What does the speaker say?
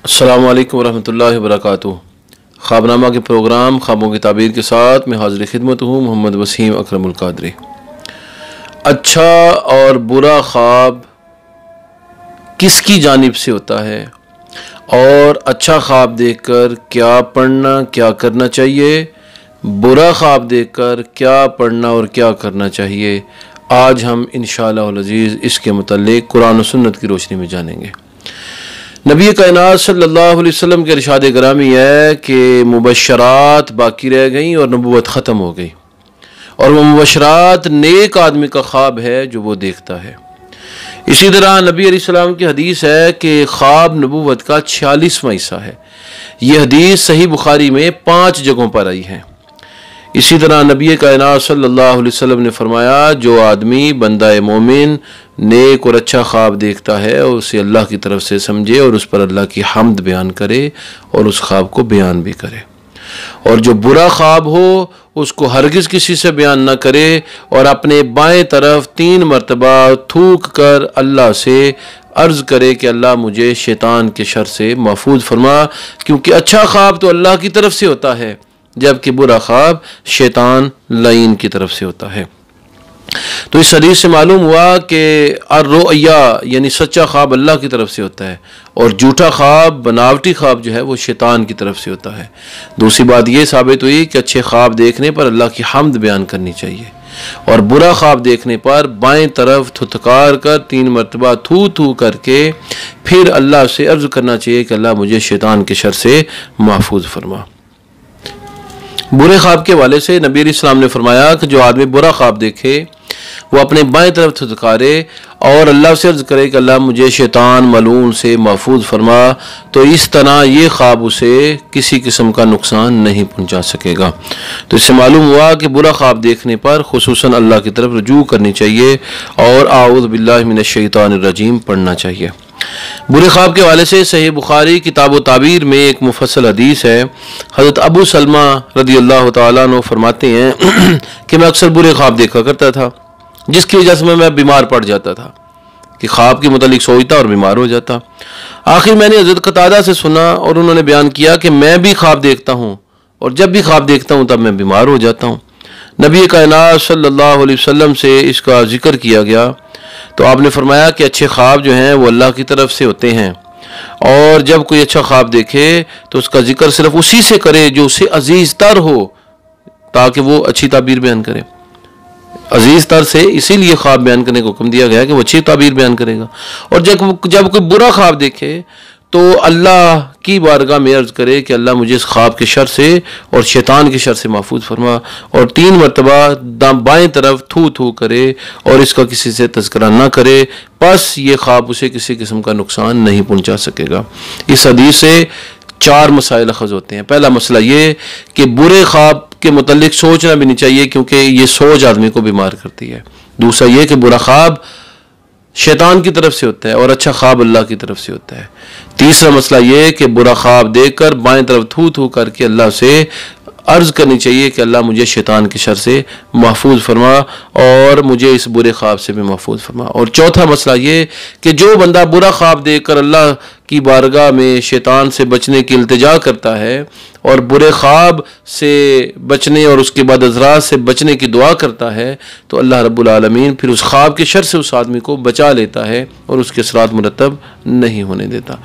अस्सलामु अलैकुम वरहमतुल्लाहि वबरकातुहू। ख्वाबनामा के प्रोग्राम ख्वाबों की ताबीर के साथ मैं हाज़िर खिदमत हूँ मोहम्मद वसीम अकरमुल कादरी। अच्छा और बुरा ख्वाब किसकी जानिब से होता है और अच्छा ख्वाब देखकर क्या पढ़ना क्या करना चाहिए, बुरा ख्वाब देखकर क्या पढ़ना और क्या करना चाहिए, आज हम इंशाअल्लाह अज़ीज़ इसके मुतल्लिक़ कुरान और सुन्नत की रोशनी में जानेंगे। नबी कायनात सल्लल्लाहु अलैहि वसल्लम के इरशाद गिरामी है कि मुबशरात बाकी रह गईं और नबूवत ख़त्म हो गई, और वह मुबशरात नेक आदमी का ख्वाब है जो वो देखता है। इसी तरह नबी अलैहिस्सलाम की हदीस है कि ख्वाब नबूवत का 46वां हिस्सा है। ये हदीस सही बुखारी में 5 जगहों पर आई है। इसी तरह नबी कायनात सल्लल्लाहु अलैहि वसल्लम ने फरमाया, जो आदमी बंदा मोमिन नेक और अच्छा ख्वाब देखता है और उसे अल्लाह की तरफ से समझे और उस पर अल्लाह की हम्द बयान करे और उस ख्वाब को बयान भी करे, और जो बुरा ख्वाब हो उसको हरगिज़ किसी से बयान ना करे और अपने बाएं तरफ 3 मरतबा थूक कर अल्लाह से अर्ज़ करे कि अल्लाह मुझे शैतान के शर से महफूज फरमा, क्योंकि अच्छा ख्वाब तो अल्लाह की तरफ से होता है जबकि बुरा ख्वाब शैतान लाइन की तरफ से होता है। तो इस हदीस से मालूम हुआ कि अर्रुया यानी सच्चा ख्वाब अल्लाह की तरफ से होता है और झूठा ख्वाब बनावटी ख्वाब जो है वो शैतान की तरफ से होता है। दूसरी बात ये साबित हुई कि अच्छे ख्वाब देखने पर अल्लाह की हम्द बयान करनी चाहिए और बुरा ख्वाब देखने पर बाएं तरफ थुतकार कर 3 मरतबा थू थू करके फिर अल्लाह से अर्ज़ करना चाहिए कि अल्लाह मुझे शैतान के शर से महफूज फरमा। बुरे ख्वाब के हवाले से नबी अलैहिस्सलाम ने फरमाया कि जो आदमी बुरा ख्वाब देखे वो अपने बाएं तरफ थुतकारे और अल्लाह से अर्ज़ करे कि अल्लाह मुझे शैतान मलून से महफूज फरमा, तो इस तरह ये ख्वाब उसे किसी किस्म का नुकसान नहीं पहुंचा सकेगा। तो इससे मालूम हुआ कि बुरा ख्वाब देखने पर खुसूसन अल्लाह की तरफ रुजू करनी चाहिए और आऊज़ु बिल्लाहि मिनश शैतानिर रजीम पढ़ना चाहिए। बुरे ख्वाब के हवाले से सही बुखारी किताब ताबीर में एक मुफस्सल हदीस है। हज़रत अबू सलमा रदी अल्लाह तआला अन्हु फरमाते हैं कि मैं अक्सर बुरे ख्वाब देखा करता था, जिसकी वजह से मैं बीमार पड़ जाता था कि ख्वाब के मुतालिक सोचता और बीमार हो जाता। आखिर मैंने हज़रत कतादा से सुना और उन्होंने बयान किया कि मैं भी ख्वाब देखता हूँ और जब भी ख्वाब देखता हूँ तब मैं बीमार हो जाता हूँ। नबी कायनात सल्लल्लाहु अलैहि वसल्लम से इसका जिक्र किया गया तो आपने फरमाया कि अच्छे ख्वाब जो हैं वो अल्लाह की तरफ से होते हैं, और जब कोई अच्छा ख्वाब देखे तो उसका जिक्र सिर्फ उसी से करे जो उसे अजीज़ तर हो, ताकि वो अच्छी ताबीर बयान करे। अजीज़ तर से इसीलिए ख्वाब बयान करने को हुक्म दिया गया कि वो अच्छी ताबीर बयान करेगा। और जब कोई बुरा ख्वाब देखे तो अल्लाह की बारगाह में अर्ज़ करे कि अल्लाह मुझे इस ख्वाब के शर से और शैतान के शर से महफूज फरमा, और 3 मरतबा बाएं तरफ थू थू करे और इसका किसी से तज़किरा ना करे, बस ये ख्वाब उसे किसी किस्म का नुकसान नहीं पहुँचा सकेगा। इस हदीस से 4 मसाइल अखज़ होते हैं। पहला मसला ये कि बुरे ख्वाब के मुतालिक सोचना भी नहीं चाहिए क्योंकि ये सोच आदमी को बीमार करती है। दूसरा ये कि बुरा ख्वाब शैतान की तरफ से होता है और अच्छा ख्वाब अल्लाह की तरफ से होता है। तीसरा मसला ये कि बुरा ख्वाब देखकर बाएं तरफ थू थू करके अल्लाह से अर्ज़ करनी चाहिए कि अल्लाह मुझे शैतान के शर से महफूज फरमा और मुझे इस बुरे ख्वाब से भी महफूज फरमा। और चौथा मसला ये कि जो बंदा बुरा ख्वाब देखकर अल्लाह की बारगाह में शैतान से बचने की इल्तिजा करता है और बुरे ख्वाब से बचने और उसके बाद अज़रात से बचने की दुआ करता है, तो अल्लाह रब्बुल आलमीन फिर उस ख्वाब के शर से उस आदमी को बचा लेता है और उसके असरात मुरतब नहीं होने देता।